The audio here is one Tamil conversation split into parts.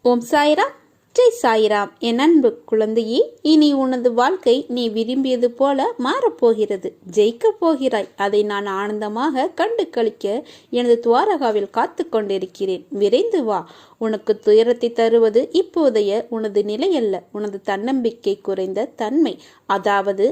ஓம் சாய்ராம், ஜெய் சாய்ராம். என் அன்பு குழந்தையே, இனி உனது வாழ்க்கை நீ விரும்பியது போல மாறப்போகிறது. ஜெயிக்கப் போகிறாய். அதை நான் ஆனந்தமாக கண்டு கழிக்க எனது துவாரகாவில் காத்து கொண்டிருக்கிறேன். விரைந்து வா. உனக்கு துயரத்தை தருவது இப்போதைய உனது நிலையல்ல, உனது தன்னம்பிக்கை குறைந்த தன்மை, அதாவது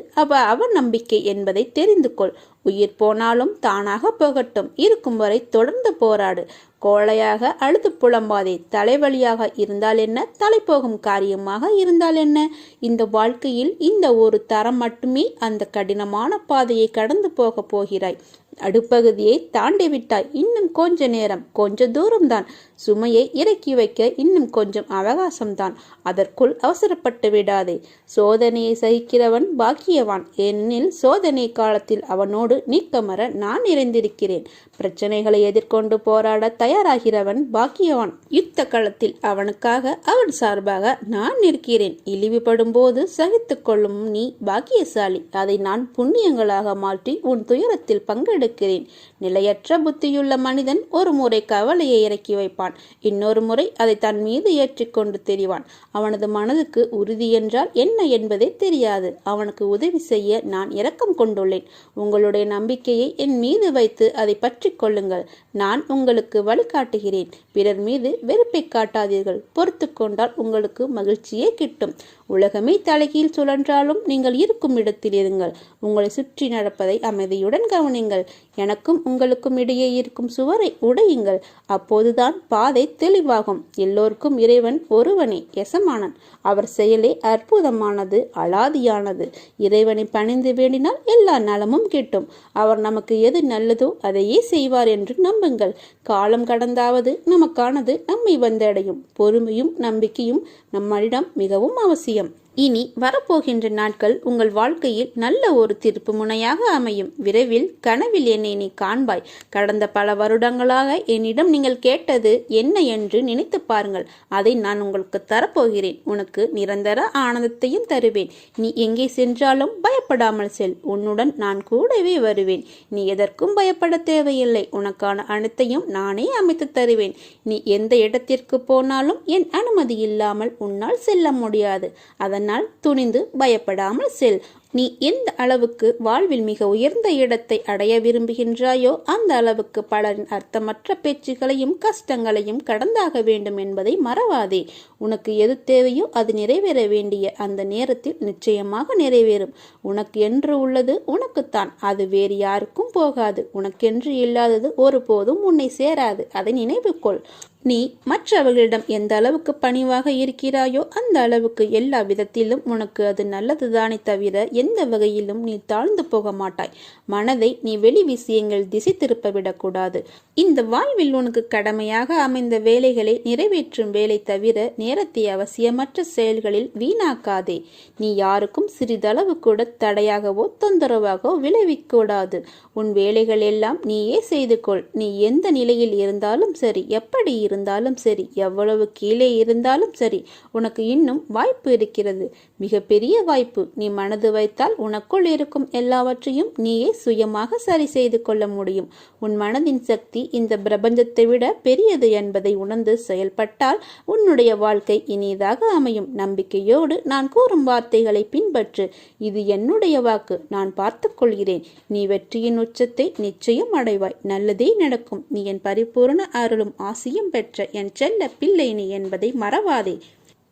அவநம்பிக்கை என்பதை தெரிந்து கொள். உயிர் போனாலும் தானாக போகட்டும். இருக்கும் வரை தொடர்ந்து போராடு. கோழையாக அழுது புலம்பாதே. தலைவலியாக இருந்தால் என்ன, தலைப்போகும் காரியமாக இருந்தால் என்ன, இந்த வாழ்க்கையில் இந்த ஒரு தரம் மட்டுமே அந்த கடினமான பாதையை கடந்து போக போகிறாய். அடுப்பகுதியை தாண்டி விட்டாய். இன்னும் கொஞ்ச நேரம், கொஞ்ச தூரம்தான். சுமையை இறக்கி வைக்க இன்னும் கொஞ்சம் அவகாசம்தான். அதற்குள் அவசரப்பட்டு விடாதே. சோதனையை சகிக்கிறவன் பாக்கியவான். ஏனெனில் சோதனை காலத்தில் அவனோடு நீக்கமர நான் நிறைந்திருக்கிறேன். பிரச்சனைகளை எதிர்கொண்டு போராட தயாராகிறவன் பாக்கியவான். யுத்த களத்தில் அவனுக்காக அவன் சார்பாக நான் இருக்கிறேன். இழிவுபடும் போது சகித்து கொள்ளும் நீ பாக்கியசாலி. அதை நான் புண்ணியங்களாக மாற்றி உன் துயரத்தில் பங்கெடுக்கிறேன். நிலையற்ற புத்தியுள்ள மனிதன் ஒரு முறை கவலையை இறக்கி வைப்பான், இன்னொரு முறை அதை தன் மீது ஏற்றிக்கொண்டு தெரிவான். அவனது மனதுக்கு உறுதி என்றால் என்ன என்பதே தெரியாது. அவனுக்கு உதவி செய்ய நான் இரக்கம் கொண்டுள்ளேன். உங்களுடைய நம்பிக்கையை என் மீது வைத்து அதை பற்றி கொள்ளுங்கள். நான் உங்களுக்கு வழிகாட்டுகிறேன். பிறர் மீது வெறுப்பை காட்டாதீர்கள். பொறுத்து கொண்டால் உங்களுக்கு மகிழ்ச்சியே கிட்டும். உலகமே தலைகீழ் சுழன்றாலும் நீங்கள் இருக்கும் இடத்தில் இருங்கள். உங்களை சுற்றி நடப்பதை அமைதியுடன் கவனிங்கள். எனக்கும் உங்களுக்கும் இடையே இருக்கும் சுவரை உடையுங்கள். அப்போதுதான் பாதை தெளிவாகும். எல்லோருக்கும் இறைவன் ஒருவனே எசமானன். அவர் செயலே அற்புதமானது, அலாதியானது. இறைவனை பணிந்து வேண்டினால் எல்லா நலமும் கிட்டும். அவர் நமக்கு எது நல்லதோ அதையே செய்வார் என்று நம்புங்கள். காலம் கடந்தாவது நமக்கானது நம்மை வந்தடையும். பொறுமையும் நம்பிக்கையும் நம்மிடம் மிகவும் அவசியம். இனி வரப்போகின்ற நாட்கள் உங்கள் வாழ்க்கையில் நல்ல ஒரு திருப்பு முனையாக அமையும். விரைவில் கனவில் என்னை நீ காண்பாய். கடந்த பல வருடங்களாக என்னிடம் நீங்கள் கேட்டது என்ன என்று நினைத்து பாருங்கள். அதை நான் உங்களுக்கு தரப்போகிறேன். உனக்கு நிரந்தர ஆனந்தத்தையும் தருவேன். நீ எங்கே சென்றாலும் பயப்படாமல் செல். உன்னுடன் நான் கூடவே வருவேன். நீ எதற்கும் பயப்பட தேவையில்லை. உனக்கான அனைத்தையும் நானே அமைத்து தருவேன். நீ எந்த இடத்திற்கு போனாலும் என் அனுமதி இல்லாமல் உன்னால் செல்ல முடியாது. அதனால் துணிந்து பயப்படாமல் செல். நீ எந்த அளவுக்கு வாழ்வில் மிக உயர்ந்த இடத்தை அடைய விரும்புகின்றாயோ அந்த அளவுக்கு பலரின் அர்த்தமற்ற பேச்சுகளையும் கஷ்டங்களையும் கடந்தாக வேண்டும் என்பதை மறவாதே. உனக்கு எது தேவையோ அது நிறைவேற வேண்டிய அந்த நேரத்தில் நிச்சயமாக நிறைவேறும். உனக்கு என்று உள்ளது உனக்குத்தான். அது வேறு யாருக்கும் போகாது. உனக்கென்று இல்லாதது ஒருபோதும் உன்னை சேராது. அதை நினைவு கொள். நீ மற்றவர்களிடம் எந்த அளவுக்கு பணிவாக இருக்கிறாயோ அந்த அளவுக்கு எல்லா விதத்திலும் உனக்கு அது நல்லதுதானே தவிர எந்த வகையிலும் நீ தாழ்ந்து போக மாட்டாய். மனதை நீ வெளி விஷயங்கள் திசை திருப்ப விடக்கூடாது. இந்த வாழ்வில் உனக்கு கடமையாக அமைந்த வேலைகளை நிறைவேற்றும் வேலை தவிர நேரத்தை அவசியமற்ற செயல்களில் வீணாக்காதே. நீ யாருக்கும் சிறிதளவு கூட தடையாகவோ தொந்தரவாகவோ விளைவிக்கூடாது. உன் வேலைகள் எல்லாம் நீயே செய்து கொள். நீ எந்த நிலையில் இருந்தாலும் சரி, எப்படி இருந்தாலும் சரி, எவ்வளவு கீழே இருந்தாலும் சரி, உனக்கு இன்னும் வாய்ப்பு இருக்கிறது. மிகப்பெரிய வாய்ப்பு. நீ மனது வைத்தால் உனக்குள் இருக்கும் எல்லாவற்றையும் நீயே சுயமாக சரி செய்து கொள்ள முடியும். உன் மனதின் சக்தி இந்த பிரபஞ்சத்தை விட பெரியது என்பதை உணர்ந்து செயல்பட்டால் உன்னுடைய வாழ்க்கை இனிதாக அமையும். நம்பிக்கையோடு நான் கூறும் வார்த்தைகளை பின்பற்று. இது என்னுடைய வாக்கு. நான் பார்த்துக் கொள்கிறேன். நீ வெற்றியின் உச்சத்தை நிச்சயம் அடைவாய். நல்லதே நடக்கும். நீ என் பரிபூர்ண அருளும் ஆசியும் பெற்ற என் செல்ல பிள்ளை நீ என்பதை மறவாதே.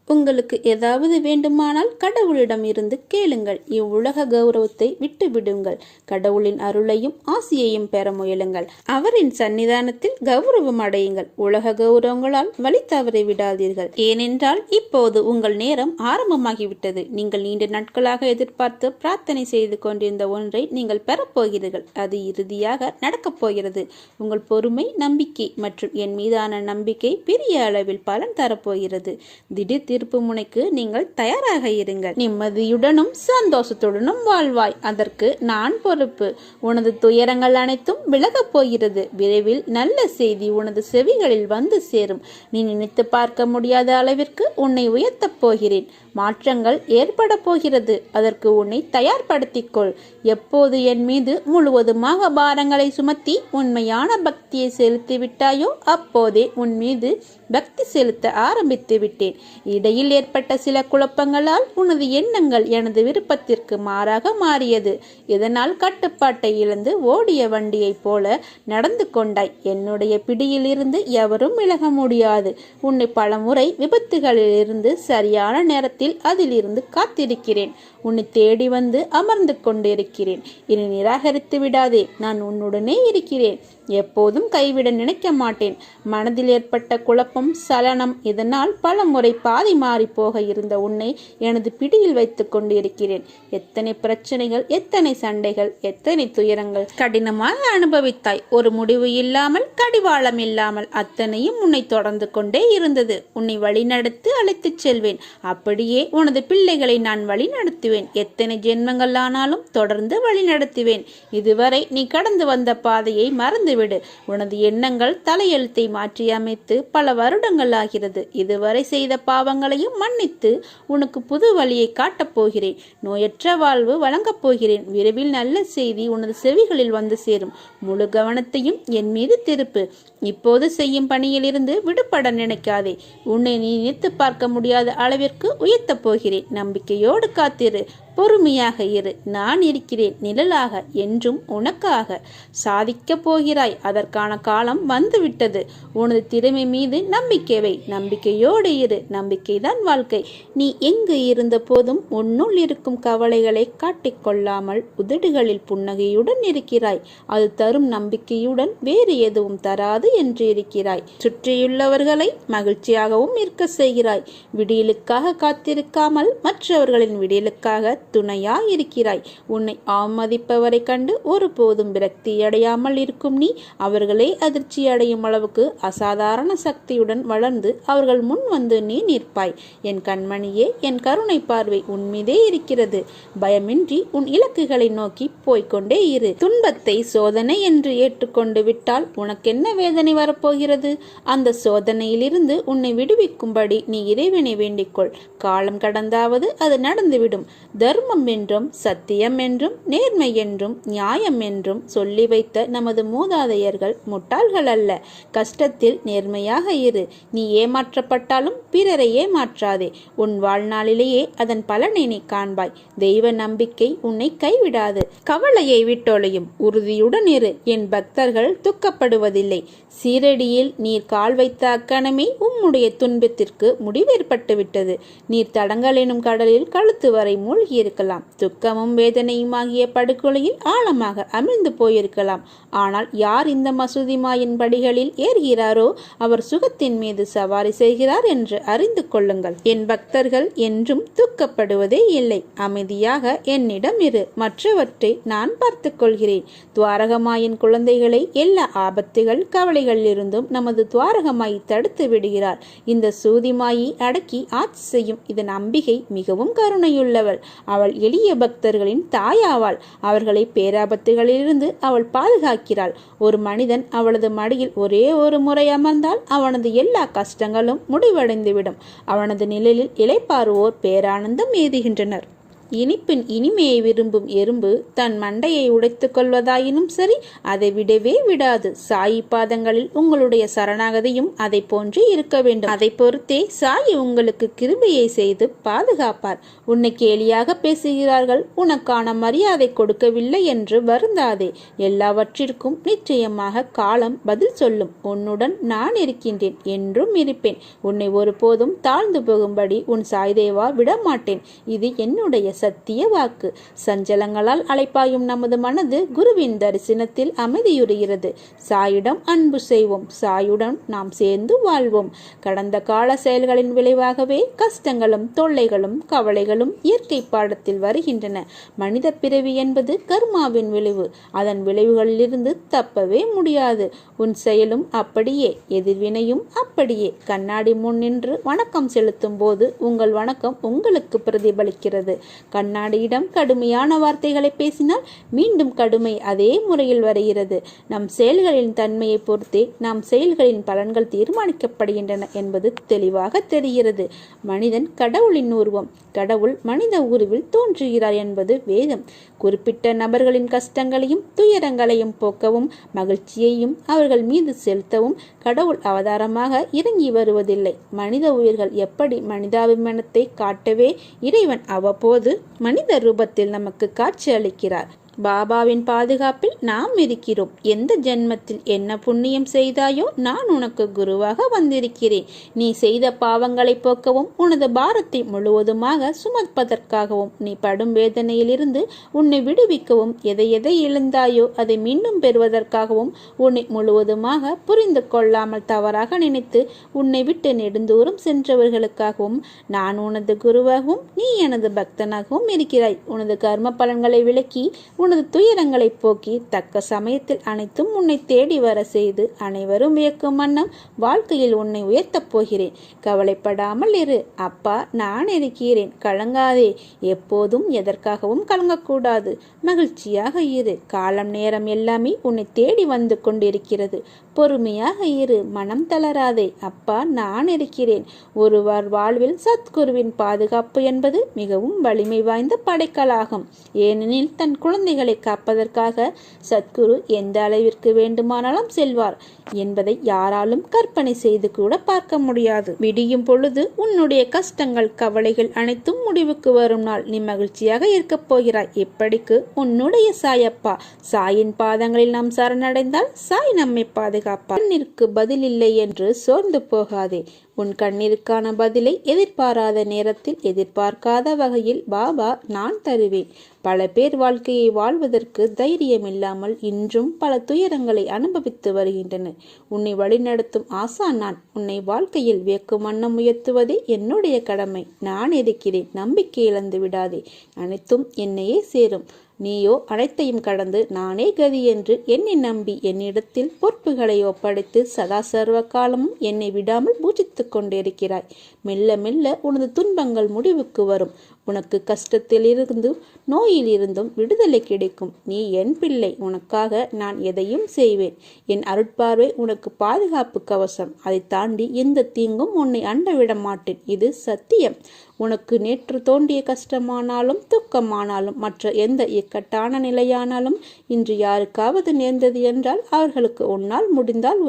உங்களுக்கு ஏதாவது வேண்டுமானால் கடவுளிடம் இருந்து கேளுங்கள். இவ்வுலக கௌரவத்தை விட்டு விடுங்கள். கடவுளின் அருளையும் ஆசியையும் பெற முயலுங்கள். அவரின் சன்னிதானத்தில் கௌரவம் அடையுங்கள். உலக கௌரவங்களால் வழி தவறி விடாதீர்கள். ஏனென்றால் இப்போது உங்கள் நேரம் ஆரம்பமாகிவிட்டது. நீங்கள் நீண்ட நாட்களாக எதிர்பார்த்து பிரார்த்தனை செய்து கொண்டிருந்த ஒன்றை நீங்கள் பெறப்போகிறீர்கள். அது இறுதியாக நடக்கப் போகிறது. உங்கள் பொறுமை, நம்பிக்கை மற்றும் என் மீதான நம்பிக்கை பெரிய அளவில் பலன் தரப்போகிறது. திடீர் திருப்பு முனைக்கு நீங்கள் தயாராக இருங்கள். நிம்மதியுடனும் சந்தோஷத்துடனும் வாழ்வாய். அதற்கு நான் பொறுப்பு. உனது துயரங்கள் அனைத்தும் விலகப் போகிறது. விரைவில் நல்ல செய்தி உனது செவிகளில் வந்து சேரும். நீ நினைத்து பார்க்க முடியாத அளவிற்கு உன்னை உயர்த்தப் போகிறேன். மாற்றங்கள் ஏற்பட போகிறது. அதற்கு உன்னை தயார்படுத்திக்கொள். எப்போது என் மீது முழுவதுமாக பாரங்களை சுமத்தி உண்மையான பக்தியை செலுத்தி விட்டாயோ அப்போதே உன் மீது பக்தி செலுத்த ஆரம்பித்து விட்டேன். இடையில் ஏற்பட்ட சில குழப்பங்களால் உனது எண்ணங்கள் எனது விருப்பத்திற்கு மாறாக மாறியது. இதனால் கட்டுப்பாட்டை இழந்து ஓடிய வண்டியைப் போல நடந்து கொண்டாய். என்னுடைய பிடியில் இருந்து எவரும் விலக முடியாது. உன்னை பலமுறை விபத்துகளில் இருந்து சரியான நேரத்தில் அதிலிருந்து காத்திருக்கிறேன். உன்னை தேடி வந்து அமர்ந்து கொண்டிருக்கிறேன். இனி நிராகரித்து விடாதே. நான் உன்னுடனே இருக்கிறேன். எப்போதும் கைவிட நினைக்க மாட்டேன். மனதில் ஏற்பட்ட குழப்பம், சலனம், இதனால் பல முறை பாதி மாறி போக இருந்த உன்னை எனது பிடியில் வைத்துக் கொண்டிருக்கிறேன். எத்தனை பிரச்சனைகள், எத்தனை சண்டைகள், எத்தனை துயரங்கள் கடினமாக அனுபவித்தாய். ஒரு முடிவு இல்லாமல், கடிவாளம் இல்லாமல் அத்தனையும் உன்னை தொடர்ந்து கொண்டே இருந்தது. உன்னை வழிநடத்தி அழைத்துச் செல்வேன். அப்படியே உனது பிள்ளைகளை நான் வழிநடத்துவேன். எத்தனை ஜென்மங்கள் ஆனாலும் தொடர்ந்து வழிநடத்துவேன். இதுவரை நீ கடந்து வந்த பாதையை மறந்து விடு. உனது எண்ணங்கள் தலையெழுத்தை மாற்றி அமைத்து பல வருடங்கள் ஆகிறது. இதுவரை செய்த பாவங்களையும் மன்னித்து உனக்கு புது வழியை காட்டப் போகிறேன். நோயற்ற வாழ்வு வழங்கப் போகிறேன். விரைவில் நல்ல செய்தி உனது செவிகளில் வந்து சேரும். முழு கவனத்தையும் என் மீது திருப்பு. இப்போது செய்யும் பணியிலிருந்து விடுபட நினைக்காதே. உன்னை நீ நினைத்து பார்க்க முடியாத அளவிற்கு உயர்த்தப் போகிறேன். நம்பிக்கையோடு காத்திரு. பொறுமையாக இரு. நான் இருக்கிறேன் நிழலாக, என்றும் உனக்காக. சாதிக்கப் போகிறாய். அதற்கான காலம் வந்துவிட்டது. உனது திறமை மீது நம்பிக்கை வை. நம்பிக்கையோடு இரு. நம்பிக்கைதான் வாழ்க்கை. நீ எங்கு இருந்த போதும் உன்னுள் இருக்கும் கவலைகளை காட்டிக்கொள்ளாமல் உதடுகளில் புன்னகையுடன் இருக்கிறாய். அது தரும் நம்பிக்கையுடன் வேறு எதுவும் தராது என்று இருக்கிறாய். சுற்றியுள்ளவர்களை மகிழ்ச்சியாகவும் இருக்க செய்கிறாய். விடியலுக்காக காத்திருக்காமல் மற்றவர்களின் விடியலுக்காக துணையாய் இருக்கிறாய். உன்னை அவமதிப்பவரை கண்டு ஒருபோதும் விரக்தி அடையாமல் இருக்கும் நீ அவர்களே அதிர்ச்சி அடையும் அளவுக்கு அசாதாரண சக்தியுடன் வளர்ந்து அவர்கள் முன் வந்து நீ நிற்பாய். என் கண்மணியே, என் கருணை பார்வை உன்மீதே இருக்கிறது. பயமின்றி உன் இலக்குகளை நோக்கி போய்கொண்டே இரு. துன்பத்தை சோதனை என்று ஏற்றுக்கொண்டு விட்டால் உனக்கென்ன வேதனை வரப்போகிறது? அந்த சோதனையிலிருந்து உன்னை விடுவிக்கும்படி நீ இறைவனை வேண்டிக்கொள். காலம் கடந்தாவது அது நடந்துவிடும். தர்மம் என்றும் சத்தியம் என்றும் நேர்மை என்றும் நியாயம் என்றும் சொல்லி வைத்த நமது மூதாதையர்கள் முட்டாள்கள் அல்ல. கஷ்டத்தில் நேர்மையாக இரு. நீ ஏமாற்றப்பட்டாலும் பிறரை ஏமாற்றாதே. உன் வாழ்நாளிலேயே அதன் பலனை நீ காண்பாய். தெய்வ நம்பிக்கை உன்னை கைவிடாது. கவலையை விட்டொழியும். உறுதியுடன் இரு. என் பக்தர்கள் துக்கப்படுவதில்லை. சீரடியில் நீர் கால் வைத்த அக்கணமே உம்முடைய துன்பத்திற்கு முடிவேற்பட்டு விட்டது. நீர் தடங்கள் எனும் கடலில் கழுத்து வரை மூழ்கி இருக்கலாம். துக்கமும் வேதனையும் ஆகிய படுகொலையில் ஆழமாக அமிழ்ந்து போயிருக்கலாம். ஆனால் யார் இந்த மசூதி மாயின் படிகளில் ஏறுகிறாரோ அவர் சுகத்தின் மீது சவாரி செய்கிறார் என்று அறிந்து கொள்ளுங்கள். என் பக்தர்கள் என்றும் துக்கப்படுவதே இல்லை. அமைதியாக என்னிடம் இரு. மற்றவற்றை நான் பார்த்துக் கொள்கிறேன். துவாரகமாயின் குழந்தைகளை எல்லா ஆபத்துகள், கவலைகளில் இருந்தும் நமது துவாரகமாய் தடுத்து விடுகிறார். இந்த சூதிமாயை அடக்கி ஆட்சி செய்யும் இதன் அம்பிகை மிகவும் கருணையுள்ளவள். அவள் எளிய பக்தர்களின் தாயாவாள். அவர்களை பேராபத்துகளிலிருந்து அவள் பாதுகாக்கிறாள். ஒரு மனிதன் அவளது மடியில் ஒரே ஒரு முறை அமர்ந்தால் அவனது எல்லா கஷ்டங்களும் முடிவடைந்துவிடும். அவனது நிழலில் இளைப்பாறுவோர் பேரானந்தம் எய்துகின்றனர். இனிப்பின் இனிமையை விரும்பும் எறும்பு தன் மண்டையை உடைத்துக் கொள்வதாயினும் சரி, அதை விடவே விடாது. சாயி பாதங்களில் உங்களுடைய சரணாகதியும் அதை போன்று இருக்க வேண்டும். அதை பொறுத்தே சாயி உங்களுக்கு கிருபையை செய்து பாதுகாப்பார். உன்னை கேலியாக பேசுகிறார்கள், உனக்கான மரியாதை கொடுக்கவில்லை என்று வருந்தாதே. எல்லாவற்றிற்கும் நிச்சயமாக காலம் பதில் சொல்லும். உன்னுடன் நான் இருக்கின்றேன், என்றும் இருப்பேன். உன்னை ஒருபோதும் தாழ்ந்து போகும்படி உன் சாய்தேவா விடமாட்டேன். இது என்னுடைய சத்திய வாக்கு. சஞ்சலங்களால் அலைப்பாயும் நமது மனது குருவின் தரிசனத்தில் அமைதியுறுகிறது. சாயிடம் அன்பு செய்வோம். சாயுடன் நாம் சேர்ந்து வாழ்வோம். கடந்த கால செயல்களின் விளைவாகவே கஷ்டங்களும் தொல்லைகளும் கவலைகளும் இயற்கை பாடத்தில் வருகின்றன. மனித பிறவி என்பது கர்மாவின் விளைவு. அதன் விளைவுகளிலிருந்து தப்பவே முடியாது. உன் செயலும் அப்படியே, எதிர்வினையும் அப்படியே. கண்ணாடி முன் நின்று வணக்கம் செலுத்தும் போது உங்கள் வணக்கம் உங்களுக்கு பிரதிபலிக்கிறது. கண்ணாடியிடம் கடுமையான வார்த்தைகளை பேசினால் மீண்டும் கடுமை அதே முறையில் வருகிறது. நம் செயல்களின் தன்மையை பொறுத்தே நாம் செயல்களின் பலன்கள் தீர்மானிக்கப்படுகின்றன என்பது தெளிவாக தெரிகிறது. மனிதன் கடவுளின் உருவம். கடவுள் மனித உருவில் தோன்றுகிறார் என்பது வேதம். குறிப்பிட்ட நபர்களின் கஷ்டங்களையும் துயரங்களையும் போக்கவும் மகிழ்ச்சியையும் அவர்கள் மீது செலுத்தவும் கடவுள் அவதாரமாக இறங்கி வருவதில்லை. மனித உயிர்கள் எப்படி மனிதாபிமானத்தை காட்டவே இறைவன் அவ்வப்போது மனித ரூபத்தில் நமக்கு காட்சி அளிக்கிறார். பாபாவின் பாதுகாப்பில் நாம் இருக்கிறோம். எந்த ஜென்மத்தில் என்ன புண்ணியம் செய்தாயோ நான் உனக்கு குருவாக வந்திருக்கிறேன். நீ செய்த பாவங்களை போக்கவும் உனது பாரத்தை முழுவதுமாக சுமப்பதற்காகவும் நீ படும் வேதனையிலிருந்து உன்னை விடுவிக்கவும் எதை எதை இழந்தாயோ அதை மீண்டும் பெறுவதற்காகவும் உன்னை முழுவதுமாக புரிந்து கொள்ளாமல் தவறாக நினைத்து உன்னை விட்டு நெடுந்தூரம் சென்றவர்களுக்காகவும் நான் உனது குருவாகவும் நீ எனது பக்தனாகவும் இருக்கிறாய். உனது கர்ம பலன்களை விளக்கி உனது துயரங்களை போக்கி தக்க சமயத்தில் அனைத்தும் உன்னை தேடி வர செய்து அனைவரும் வியக்கும் வண்ணம் வாழ்க்கையில் உன்னை உயர்த்தப் போகிறேன். கவலைப்படாமல் இரு. அப்பா நான் இருக்கிறேன். கலங்காதே. எப்போதும் எதற்காகவும் கலங்கக்கூடாது. மகிழ்ச்சியாக இரு. காலம் நேரம் எல்லாமே உன்னை தேடி வந்து கொண்டிருக்கிறது. பொறுமையாக இரு. மனம் தளராதே. அப்பா நான் இருக்கிறேன். ஒருவர் வாழ்வில் சத்குருவின் பாதுகாப்பு என்பது மிகவும் வலிமை வாய்ந்த படைக்கலாகும். ஏனெனில் தன் குழந்தைகளை காப்பதற்காக சத்குரு எந்த அளவிற்கு வேண்டுமானாலும் செல்வார் என்பதை யாராலும் கற்பனை செய்து கூட பார்க்க முடியாது. விடியும் பொழுது உன்னுடைய கஷ்டங்கள் கவலைகள் அனைத்தும் முடிவுக்கு வரும் நாள். நீ மகிழ்ச்சியாக இருக்கப் போகிறாய். இப்படிக்கு உன்னுடைய சாயப்பா. சாயின் பாதங்களில் நாம் சரணடைந்தால் சாய் நம்மை பாதுகாப்பார். கண்ணிற்கு பதில் இல்லை என்று சோர்ந்து போகாதே. உன் கண்ணீருக்கான பதிலை எதிர்பாராத நேரத்தில் எதிர்பார்க்காத வகையில் பாபா நான் தருவேன். பல பேர் வாழ்க்கையை வாழ்வதற்கு தைரியம் இல்லாமல் இன்றும் பல துயரங்களை அனுபவித்து வருகின்றனர். உன்னை வழிநடத்தும் ஆசான் நான். உன்னை வாழ்க்கையில் வியக்கும் வண்ணம் உயர்த்துவதே என்னுடைய கடமை. நான் இருக்கிறேன். நம்பிக்கை இழந்து விடாதே. அனைத்தும் என்னையே சேரும். நீயோ அனைத்தையும் கடந்து நானே கதி என்று என்னை நம்பி என்னிடத்தில் பொறுப்புகளை ஒப்படைத்து சதா சர்வ காலமும் என்னை விடாமல் பூஜித்து கொண்டிருக்கிறாய். மெல்ல மெல்ல உனது துன்பங்கள் முடிவுக்கு வரும். உனக்கு கஷ்டத்தில் இருந்தும் நோயில் இருந்தும் விடுதலை கிடைக்கும். நீ என் பிள்ளை. உனக்காக நான் எதையும் செய்வேன். என் அருட்பார்வை உனக்கு பாதுகாப்பு கவசம். அதை தாண்டி எந்த தீங்கும் உன்னை அண்டவிட மாட்டேன். இது சத்தியம். உனக்கு நேற்று தோன்றிய கஷ்டமானாலும் துக்கமானாலும் மற்ற எந்த இக்கட்டான நிலையானாலும் இன்று யாருக்காவது நேர்ந்தது என்றால் அவர்களுக்கு உன்னால் முடிந்தால்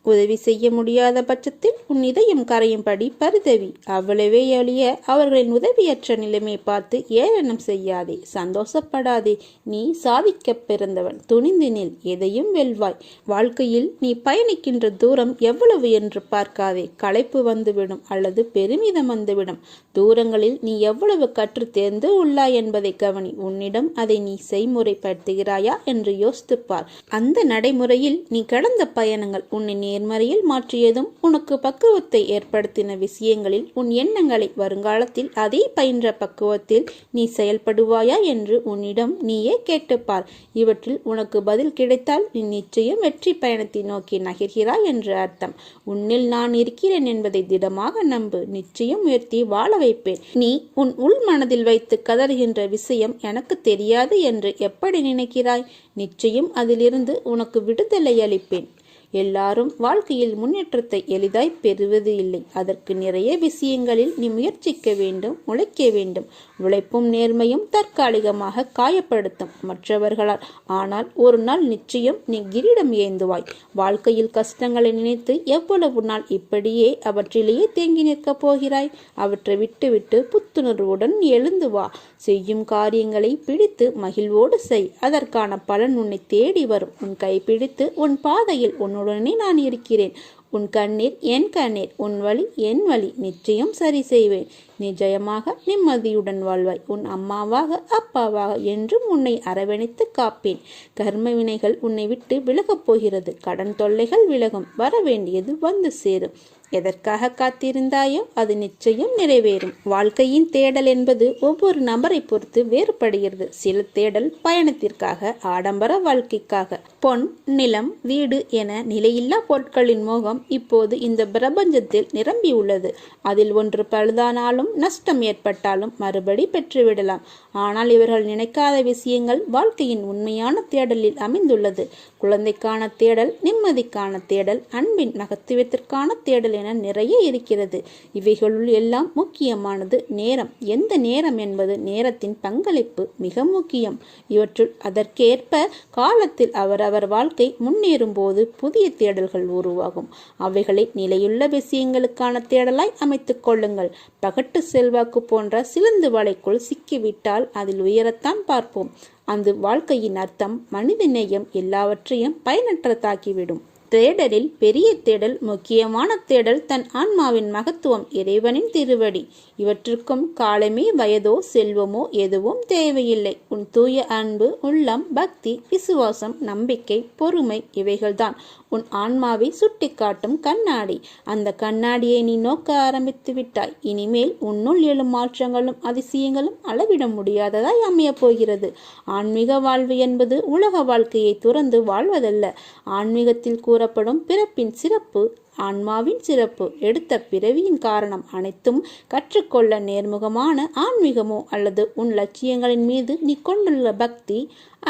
உதவி செய்ய முடியாத பட்சத்தில் உன் இதயம் கரையும்படி பரிதவி. அவ்வளவே ஒழிய அவர்களின் உதவியற்ற நிலைமை பார்த்து ஏளனம் செய்யாதே. சந்தோஷப்படாதே. நீ சாதிக்க பிறந்தவன். துணிந்து நில். எதையும் வெல்வாய். வாழ்க்கையில் நீ பயணிக்கின்ற தூரம் எவ்வளவு என்று பார்க்காதே. களைப்பு வந்துவிடும் அல்லது பெருமிதம் வந்துவிடும். தூரங்களில் நீ எவ்வளவு கற்று தேர்ந்து உள்ளாய் என்பதை கவனி. உன்னிடம் அதை நீ செய்முறைப்படுத்துகிறாயா என்று யோசித்துப்பார். அந்த நடைமுறையில் நீ கடந்த பயணங்கள் உன்னை நேர்மறையில் மாற்றியதும் உனக்கு பக்குவத்தை ஏற்படுத்தின விஷயங்களில் உன் எண்ணங்களை வருங்காலத்தில் அதே பயின்ற பக்குவத்தில் நீ செயல்படுவாயா என்று உன்னிடம் நீயே கேட்டுப்பார். இவற்றில் உனக்கு பதில் கிடைத்தால் நீ நிச்சயம் வெற்றி பயணத்தை நோக்கி நகர்கிறாய் என்று அர்த்தம். உன்னில் நான் இருக்கிறேன் என்பதை திடமாக நம்பு. நிச்சயம் உயர்த்தி வாழ வைப்பேன். நீ உன் உள் மனதில் வைத்து கதறுகின்ற விஷயம் எனக்கு தெரியாது என்று எப்படி நினைக்கிறாய்? நிச்சயம் அதிலிருந்து உனக்கு விடுதலை அளிப்பேன். எல்லாரும் வாழ்க்கையில் முன்னேற்றத்தை எளிதாய் பெறுவது இல்லை. அதற்கு நிறைய விஷயங்களில் நீ முயற்சிக்க வேண்டும், உழைக்க வேண்டும். உழைப்பும் நேர்மையும் தற்காலிகமாக காயப்படுத்தும் மற்றவர்களால். ஆனால் ஒரு நாள் நிச்சயம் நீ கிரீடம் ஏந்துவாய். வாழ்க்கையில் கஷ்டங்களை நினைத்து எவ்வளவு நாள் இப்படியே அவற்றிலேயே தேங்கி நிற்கப் போகிறாய்? அவற்றை விட்டுவிட்டு புத்துணர்வுடன் எழுந்து வா. செய்யும் காரியங்களை பிடித்து மகிழ்வோடு செய். அதற்கான பலன் உன்னை தேடி வரும். உன் கைப்பிடித்து உன் பாதையில் உன்னுடனே நான் இருக்கிறேன். உன் கண்ணீர் என் கண்ணீர், உன் வலி என் வலி. நிச்சயம் சரி செய்வேன். நிச்சயமாக நிம்மதியுடன் வாழ்வாய். உன் அம்மாவாக அப்பாவாக என்றும் உன்னை அரவணைத்து காப்பேன். கர்ம வினைகள் உன்னை விட்டு விலகப் போகிறது. கடன் தொல்லைகள் விலகும். வர வேண்டியது வந்து சேரும். எதற்காக காத்திருந்தாயோ அது நிச்சயம் நிறைவேறும். வாழ்க்கையின் தேடல் என்பது ஒவ்வொரு நபரை பொறுத்து வேறுபடுகிறது. சில தேடல் பயணத்திற்காக, ஆடம்பர வாழ்க்கைக்காக. பொன், நிலம், வீடு என நிலையில்லா பொருட்களின் மோகம் இப்போது இந்த பிரபஞ்சத்தில் நிரம்பியுள்ளது. அதில் ஒன்று பழுதானாலும், நஷ்டம் ஏற்பட்டாலும் மறுபடி பெற்றுவிடலாம். ஆனால் இவர்கள் நினைக்காத விஷயங்கள் வாழ்க்கையின் உண்மையான தேடலில் அமைந்துள்ளது. குழந்தைக்கான தேடல், நிம்மதிக்கான தேடல், அன்பின் மகத்துவத்திற்கான தேடல் என நிறைய இருக்கிறது. இவைகளுள் எல்லாம் முக்கியமானது நேரம். எந்த நேரம் என்பது நேரத்தின் பங்களிப்பு மிக முக்கியம். இவற்றுள் அதற்கேற்ப காலத்தில் அவரவர் வாழ்க்கை முன்னேறும் போது புதிய தேடல்கள் உருவாகும். அவைகளை நிலையுள்ள விஷயங்களுக்கான தேடலாய் அமைத்துக் கொள்ளுங்கள். பகட்டு செல்வாக்கு போன்ற சிலந்து வலைக்குள் சிக்கிவிட்டால் அதில் உயரத்தான் பார்ப்போம். அந்த வாழ்க்கையின் அர்த்தம், மனித நேயம் எல்லாவற்றையும் பயனற்றதாக்கிவிடும். தேடலில் பெரிய தேடல், முக்கியமான தேடல் தன் ஆன்மாவின் மகத்துவம், இறைவனின் திருவடி. இவற்றுக்கும் காலமே, வயதோ, செல்வமோ எதுவும் தேவையில்லை. உன் தூய அன்பு, உள்ளம், பக்தி, விசுவாசம், நம்பிக்கை, பொறுமை இவைகள்தான் உன் ஆன்மாவை சுட்டி காட்டும் கண்ணாடி. அந்த கண்ணாடியை நீ நோக்க ஆரம்பித்து விட்டாய். இனிமேல் உன்னுள் எழும் மாற்றங்களும் அதிசயங்களும் அளவிட முடியாததாய் அமையப் போகிறது. ஆன்மீக வாழ்வு என்பது உலக வாழ்க்கையை துறந்து வாழ்வதல்ல. ஆன்மீகத்தில் கூறப்படும் பிறப்பின் சிறப்பு, ஆன்மாவின் சிறப்பு, எடுத்த பிறவியின் காரணம் அனைத்தும் கற்றுக்கொள்ள நேர்முகமான ஆன்மீகமோ அல்லது உன் லட்சியங்களின் மீது நீ கொண்டுள்ள பக்தி,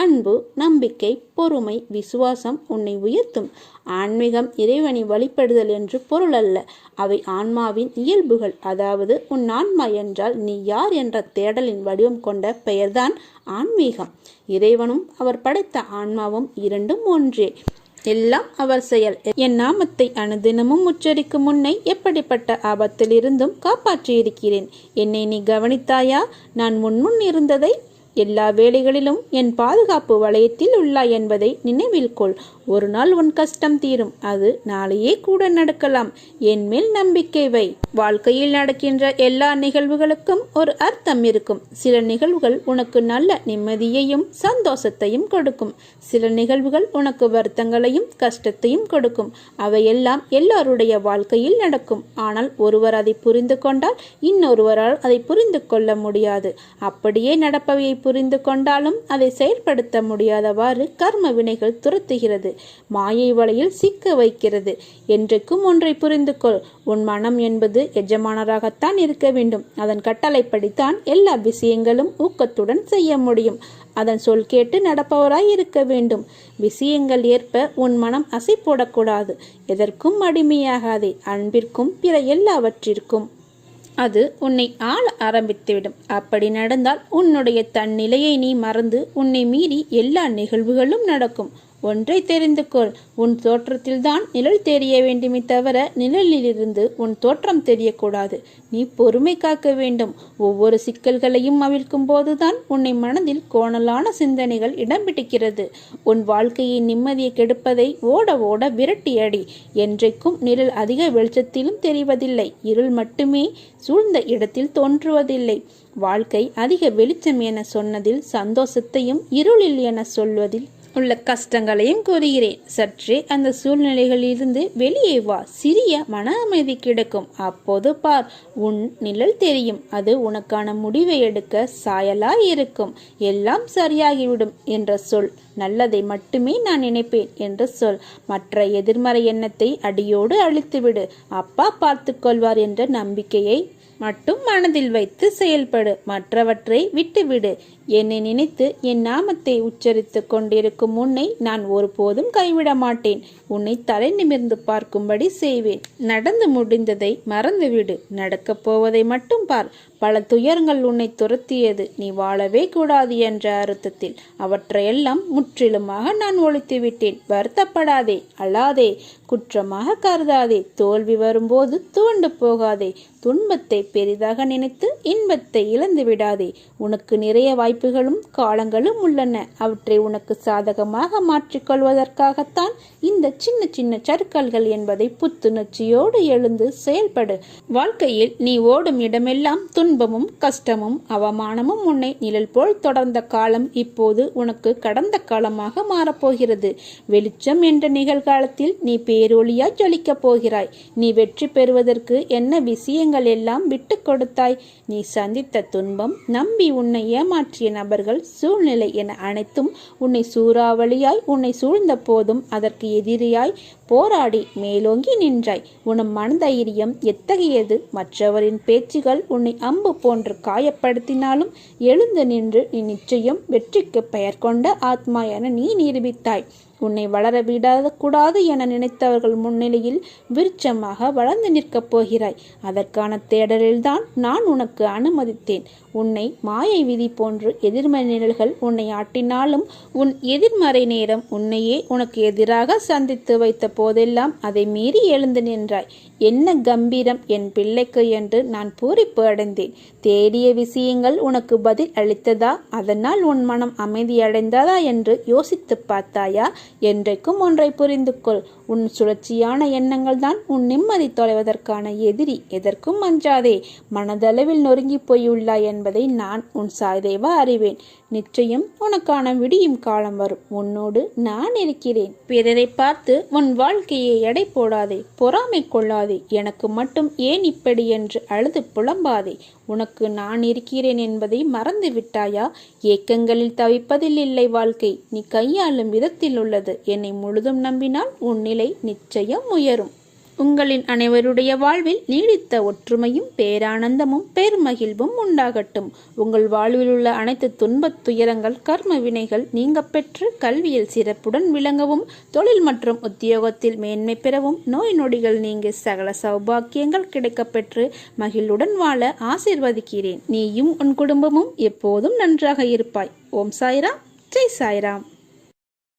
அன்பு, நம்பிக்கை, பொறுமை, விசுவாசம் உன்னை உயர்த்தும். ஆன்மீகம் இறைவனை வழிபடுதல் என்று பொருள் அல்ல. அவை ஆன்மாவின் இயல்புகள். அதாவது உன் ஆன்மா என்றால் நீ யார் என்ற தேடலின் வடிவம் கொண்ட பெயர்தான் ஆன்மீகம். இறைவனும் அவர் படைத்த ஆன்மாவும் இரண்டும் ஒன்றே. எல்லாம் அவர் செயல். என் நாமத்தை அனுதினமும் உச்சரிக்கும் முன்னை எப்படிப்பட்ட ஆபத்திலிருந்தும் காப்பாற்றியிருக்கிறேன். என்னை நீ கவனித்தாயா? நான் முன்முன் இருந்ததை. எல்லா வேளைகளிலும் என் பாதுகாப்பு வளையத்தில் உள்ளாய் என்பதை நினைவில் கொள். ஒரு நாள் உன் கஷ்டம் தீரும். அது நாளையே கூட நடக்கலாம். என் மேல் நம்பிக்கை வை. வாழ்க்கையில் நடக்கின்ற எல்லா நிகழ்வுகளுக்கும் ஒரு அர்த்தம் இருக்கும். சில நிகழ்வுகள் உனக்கு நல்ல நிம்மதியையும் சந்தோஷத்தையும் கொடுக்கும். சில நிகழ்வுகள் உனக்கு வருத்தங்களையும் கஷ்டத்தையும் கொடுக்கும். அவையெல்லாம் எல்லாருடைய வாழ்க்கையில் நடக்கும். ஆனால் ஒருவர் அதை புரிந்து கொண்டால் இன்னொருவரால் அதை புரிந்து கொள்ள முடியாது. அப்படியே நடப்பவையை புரிந்து கொண்டாலும் அதை செயல்படுத்த முடியாதவாறு கர்ம வினைகள் துரத்துகிறது, மாயை வலையில் சிக்க வைக்கிறது. என்றைக்கும் ஒன்றை புரிந்து கொள். உன் மனம் என்பது எஜமானராகத்தான் இருக்க வேண்டும். அதன் கட்டளைப்படித்தான் எல்லா விஷயங்களும் ஊக்கத்துடன் செய்ய முடியும். அதன் சொல் கேட்டு நடப்பவராய் இருக்க வேண்டும். விஷயங்கள் ஏற்ப உன் மனம் அசை போடக்கூடாது. எதற்கும் அடிமையாகாதே. அன்பிற்கும் பிற எல்லாவற்றிற்கும் அது உன்னை ஆள ஆரம்பித்துவிடும். அப்படி நடந்தால் உன்னுடைய தன்னிலையை நீ மறந்து உன்னை மீறி எல்லா நிகழ்வுகளும் நடக்கும். ஒன்றை தெரிந்து கொள். உன் தோற்றத்தில்தான் நிழல் தெரிய வேண்டுமே தவிர நிழலிலிருந்து உன் தோற்றம் தெரியக்கூடாது. நீ பொறுமை காக்க வேண்டும். ஒவ்வொரு சிக்கல்களையும் அவிழ்க்கும் போதுதான் உன்னை மனதில் கோணலான சிந்தனைகள் இடம் பிடிக்கிறது. உன் வாழ்க்கையை நிம்மதியை கெடுப்பதை ஓட ஓட விரட்டியடி. என்றைக்கும் நிழல் அதிக வெளிச்சத்திலும் தெரிவதில்லை. இருள் மட்டுமே சூழ்ந்த இடத்தில் தோன்றுவதில்லை. வாழ்க்கை அதிக வெளிச்சம் என சொன்னதில் சந்தோஷத்தையும், இருளில் என சொல்வதில் உள்ள கஷ்டங்களையும் கூறுகிறேன். சற்றே அந்த சூழ்நிலைகளிலிருந்து வெளியே வா. சிறிய மன அமைதி கிடைக்கும். அப்போது பார், உன் நிழல் தெரியும். அது உனக்கான முடிவை எடுக்க சாயலாய் இருக்கும். எல்லாம் சரியாகிவிடும் என்ற சொல். நல்லதை மட்டுமே நான் நினைப்பேன் என்று சொல். மற்ற எதிர்மறை எண்ணத்தை அடியோடு அழித்துவிடு. அப்பா பார்த்து கொள்வார் என்ற நம்பிக்கையை மட்டும் மனதில் வைத்து செயல்படு. மற்றவற்றை விட்டுவிடு. என்னை நினைத்து என் நாமத்தை உச்சரித்து கொண்டிருக்கும் உன்னை நான் ஒருபோதும் கைவிட மாட்டேன். உன்னை தலை நிமிர்ந்து பார்க்கும்படி செய்வேன். நடந்து முடிந்ததை மறந்துவிடு. நடக்கப் போவதை மட்டும் பார். பல துயரங்கள் உன்னை துரத்தியது. நீ வாழவே கூடாது என்ற அர்த்தத்தில். அவற்றையெல்லாம் முற்றிலுமாக நான் ஒழித்து விட்டேன். வருத்தப்படாதே, அழாதே, குற்றமாக கருதாதே. தோல்வி வரும்போது துவண்டு போகாதே. துன்பத்தை பெரிதாக நினைத்து இன்பத்தை இழந்து விடாதே. உனக்கு நிறைய வாய்ப்புகளும் காலங்களும் உள்ளன. அவற்றை உனக்கு சாதகமாக மாற்றிக்கொள்வதற்காகத்தான் இந்த சின்ன சின்ன சறுக்கல்கள் என்பதை புத்துணர்ச்சியோடு எழுந்து செயல்படு. வாழ்க்கையில் நீ ஓடும் இடமெல்லாம் துன்பமும் கஷ்டமும் அவமானமும் உன்னை நிழல் போல் தொடர்ந்த காலம் இப்போது உனக்கு கடந்த காலமாக மாறப்போகிறது. வெளிச்சம் என்ற நிகழ்காலத்தில் நீ பேரொளியாய் ஜொலிக்கப் போகிறாய். நீ வெற்றி பெறுவதற்கு என்ன விஷயங்கள் எல்லாம் விட்டு கொடுத்தாய்? நீ சந்தித்த துன்பம், நம்பி உன்னை ஏமாற்றிய நபர்கள், சூழ்நிலை என அனைத்தும் உன்னை சூறாவளியாய் உன்னை சூழ்ந்த போதும் அதற்கு எதிரியாய் போராடி மேலோங்கி நின்றாய். உன் மனதைரியம் எத்தகையது? மற்றவரின் பேச்சுகள் உன்னை அம்பு போன்று காயப்படுத்தினாலும் எழுந்து நின்று நீ நிச்சயம் வெற்றிக்கு பெயர் கொண்ட ஆத்மா என நீ நிரூபித்தாய். உன்னை வளர விடாத கூடாது என நினைத்தவர்கள் முன்னிலையில் விருட்சமாக வளர்ந்து நிற்கப் போகிறாய். அதற்கான தேடலில்தான் நான் உனக்கு அனுமதித்தேன். உன்னை மாயை விதி போன்று எதிர்மறை நிழல்கள் உன்னை ஆட்டினாலும் உன் எதிர்மறை நேரம் உன்னையே உனக்கு எதிராக சந்தித்து வைத்த போதெல்லாம் அதை மீறி எழுந்து நின்றாய். என்ன கம்பீரம் என் பிள்ளைக்கு என்று நான் பூரிப்பு அடைந்தேன். தேடிய விஷயங்கள் உனக்கு பதில் அளித்ததா? அதனால் உன் மனம் அமைதியடைந்ததா என்று யோசித்து பார்த்தாயா? என்றைக்கும் ஒன்றை புரிந்து கொள். உன் சுழற்சியான எண்ணங்கள் தான் உன் நிம்மதி தொலைவதற்கான எதிரி. எதற்கும் அஞ்சாதே. மனதளவில் நொறுங்கி போயுள்ளாய் என்பதை நான் உன் சாய்தேவா அறிவேன். நிச்சயம் உனக்கான விடியும் காலம் வரும். உன்னோடு நான் இருக்கிறேன். பிறரை பார்த்து உன் வாழ்க்கையை எடை போடாதே. பொறாமை கொள்ளாதே. எனக்கு மட்டும் ஏன் இப்படி என்று அழுது புலம்பாதே. உனக்கு நான் இருக்கிறேன் என்பதை மறந்து விட்டாயா? ஏக்கங்களில் தவிப்பதில் இல்லை வாழ்க்கை, நீ கையாளும் விதத்தில் உள்ளது. என்னை முழுதும் நம்பினால் உன் நிலை நிச்சயம் உயரும். உங்களின் அனைவருடைய வாழ்வில் நீடித்த ஒற்றுமையும் பேரானந்தமும் பெருமகிழ்வும் உண்டாகட்டும். உங்கள் வாழ்வில் உள்ள அனைத்து துன்பத் துயரங்கள் கர்ம வினைகள் நீங்க பெற்று கல்வியில் சிறப்புடன் விளங்கவும், தொழில் மற்றும் உத்தியோகத்தில் மேன்மை பெறவும், நோய் நொடிகள் நீங்கி சகல சௌபாக்கியங்கள் கிடைக்கப்பெற்று மகிழ்வுடன் வாழ ஆசீர்வதிக்கிறேன். நீயும் உன் குடும்பமும் எப்போதும் நன்றாக இருப்பாய். ஓம் சாய்ராம். ஜெய் சாய்ராம்.